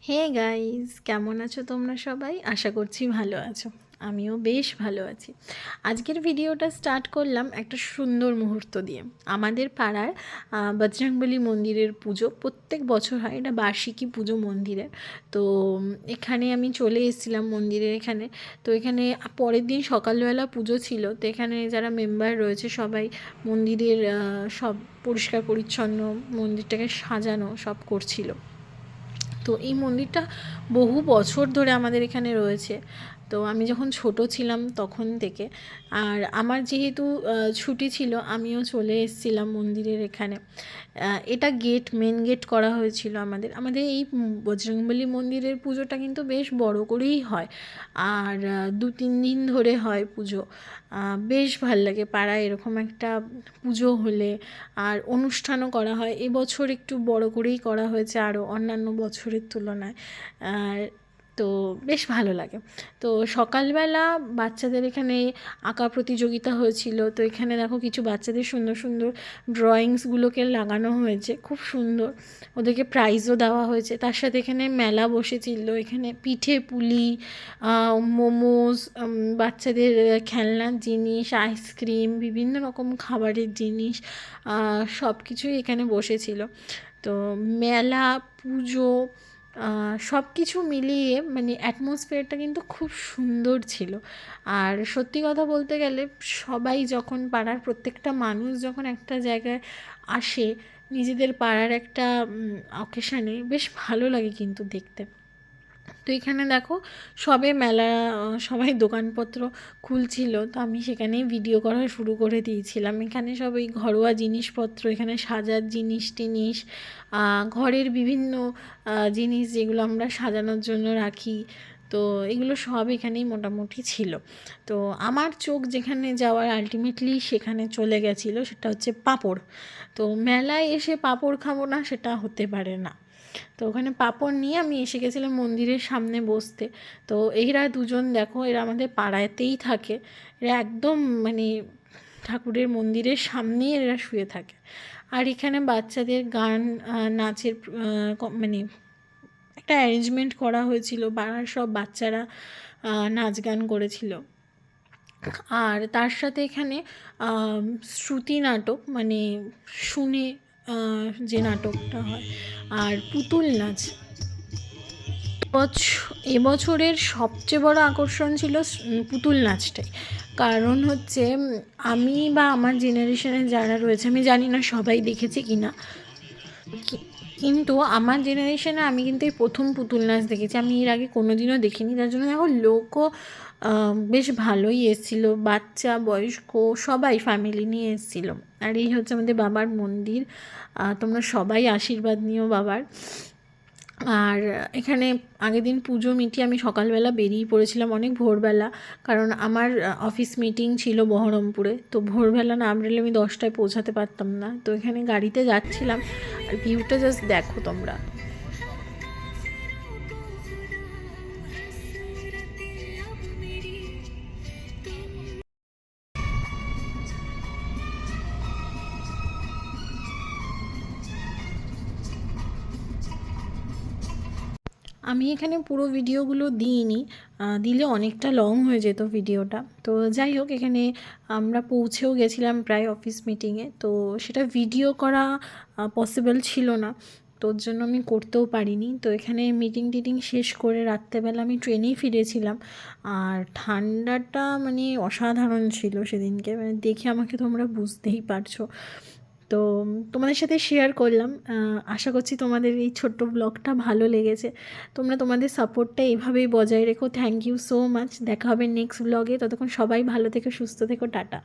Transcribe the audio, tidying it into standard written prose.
Hey guys, কেমন আছো তোমরা সবাই? আশা করছি ভালো আছো। আমিও বেশ ভালো আছি। আজকের ভিডিওটা স্টার্ট করলাম একটা সুন্দর মুহূর্ত দিয়ে। আমাদের পাড়ার বজরংবলী মন্দিরের পুজো প্রত্যেক বছর হয়, এটা বার্ষিকী পুজো মন্দিরের। তো এখানে আমি চলে এসেছিলাম মন্দিরের এখানে। তো এখানে পরের দিন সকালবেলা পুজো ছিল, তো এখানে যারা মেম্বার রয়েছে সবাই মন্দিরের সব পরিষ্কার পরিচ্ছন্ন, মন্দিরটাকে সাজানো সব করছিল। তো এই মন্দিরটা বহু বছর ধরে আমাদের এখানে রয়েছে। তো আমি যখন ছোট ছিলাম তখন থেকে, আর আমার যেহেতু ছুটি ছিল আমিও চলে এসেছিলাম মন্দিরের এখানে। এটা মেন গেট করা হয়েছিল আমাদের আমাদের এই বজরংবলী মন্দিরের পুজোটা কিন্তু বেশ বড় করেই হয়, আর 2-3 দিন ধরে হয় পুজো। বেশ ভাল লাগে পাড়ায় এরকম একটা পুজো হলে, আর অনুষ্ঠানও করা হয়। এবছর একটু বড় করেই করা হয়েছে আরও অন্যান্য বছরের তুলনায়। আর তো বেশ ভালো লাগে। তো সকালবেলা বাচ্চাদের এখানে আঁকা প্রতিযোগিতা হয়েছিল। তো এখানে দেখো কিছু বাচ্চাদের সুন্দর সুন্দর ড্রয়িংসগুলোকে লাগানো হয়েছে, খুব সুন্দর। ওদেরকে প্রাইজও দেওয়া হয়েছে। তার সাথে এখানে মেলা বসেছিল, এখানে পিঠে পুলি, মোমোস, বাচ্চাদের খেলনার জিনিস, আইসক্রিম, বিভিন্ন রকম খাবারের জিনিস, সব কিছুই এখানে বসেছিল। তো মেলা, পুজো, সব কিছু মিলিয়ে মানে অ্যাটমসফিয়ারটা কিন্তু খুব সুন্দর ছিল। আর সত্যি কথা বলতে গেলে সবাই যখন পাড়ার প্রত্যেকটা মানুষ যখন একটা জায়গায় আসে নিজেদের পাড়ার একটা অকেশানে, বেশ ভালো লাগে কিন্তু দেখতে। তো এখানে দেখো সবে মেলা, সবাই দোকানপত্র খুলছিল, তো আমি সেখানেই ভিডিও করা শুরু করে দিয়েছিলাম। এখানে সব এই ঘরোয়া জিনিসপত্র, এখানে সাজার জিনিস টিনিস, ঘরের বিভিন্ন জিনিস যেগুলো আমরা সাজানোর জন্য রাখি, তো এগুলো সব এখানেই মোটামুটি ছিল। তো আমার চোখ যেখানে যাওয়ার আলটিমেটলি সেখানে চলে গেছিলো, সেটা হচ্ছে পাঁপড়। তো মেলায় এসে পাঁপড় খাবো না সেটা হতে পারে না। তো ওখানে পাঁপড় নিয়ে আমি এসে গেছিলাম মন্দিরের সামনে বসতে। তো এরা দুজন দেখো, এরা আমাদের পাড়াতেই থাকে। এরা একদম মানে ঠাকুরের মন্দিরের সামনেই এরা শুয়ে থাকে। আর এখানে বাচ্চাদের গান, নাচের মানে একটা অ্যারেঞ্জমেন্ট করা হয়েছিল, পাড়ার সব বাচ্চারা নাচ গান করেছিল। আর তার সাথে এখানে শ্রুতি নাটক, মানে শুনে যে নাটকটা হয়, আর পুতুল নাচ। এবছরের সবচেয়ে বড় আকর্ষণ ছিল পুতুল নাচটাই। কারণ হচ্ছে আমি বা আমার জেনারেশনের যারা রয়েছে, আমি জানি না সবাই দেখেছে কি না, কিন্তু আমার জেনারেশনে আমি কিন্তু এই প্রথম পুতুল নাচ দেখেছি। আমি এর আগে কোনো দিনও দেখিনি। তার জন্য দেখো লোকও বেশ ভালোই এসেছিলো, বাচ্চা বয়স্ক সবাই ফ্যামিলি নিয়ে এসেছিলো। আর এই হচ্ছে আমাদের বাবার মন্দির। তোমরা সবাই আশীর্বাদ নিও বাবার। আর এখানে আগের দিন পুজো মিটিয়ে আমি সকালবেলা বেরিয়ে পড়েছিলাম অনেক ভোরবেলা, কারণ আমার অফিস মিটিং ছিল বহরমপুরে। তো ভোরবেলা না বেরোলে আমি 10টায় পৌঁছাতে পারতাম না। তো এখানে গাড়িতে যাচ্ছিলাম, আর ভিউটা জাস্ট দেখো তোমরা। আমি এখানে পুরো ভিডিওগুলো দিইনি, দিলে অনেকটা লং হয়ে যেত ভিডিওটা। তো যাই হোক, এখানে আমরা পৌঁছেও গেছিলাম প্রায় অফিস মিটিংয়ে। তো সেটা ভিডিও করা পসিবল ছিল না, তোর জন্য আমি করতেও পারিনি। তো এখানে মিটিং টিটিং শেষ করে রাত্রেবেলা আমি ট্রেনেই ফিরেছিলাম। আর ঠান্ডাটা মানে অসাধারণ ছিল সেদিনকে, মানে দেখে আমাকে তোমরা বুঝতেই পারছো। তো তোমাদের সাথে শেয়ার করলাম। আশা করছি তোমাদের এই ছোট্ট ব্লগটা ভালো লেগেছে। তোমরা তোমাদের সাপোর্টটা এভাবেই বজায় রেখো। Thank you so much. দেখা হবে নেক্সট ব্লগে। ততক্ষণ সবাই ভালো থেকো, সুস্থ থেকো, টাটা।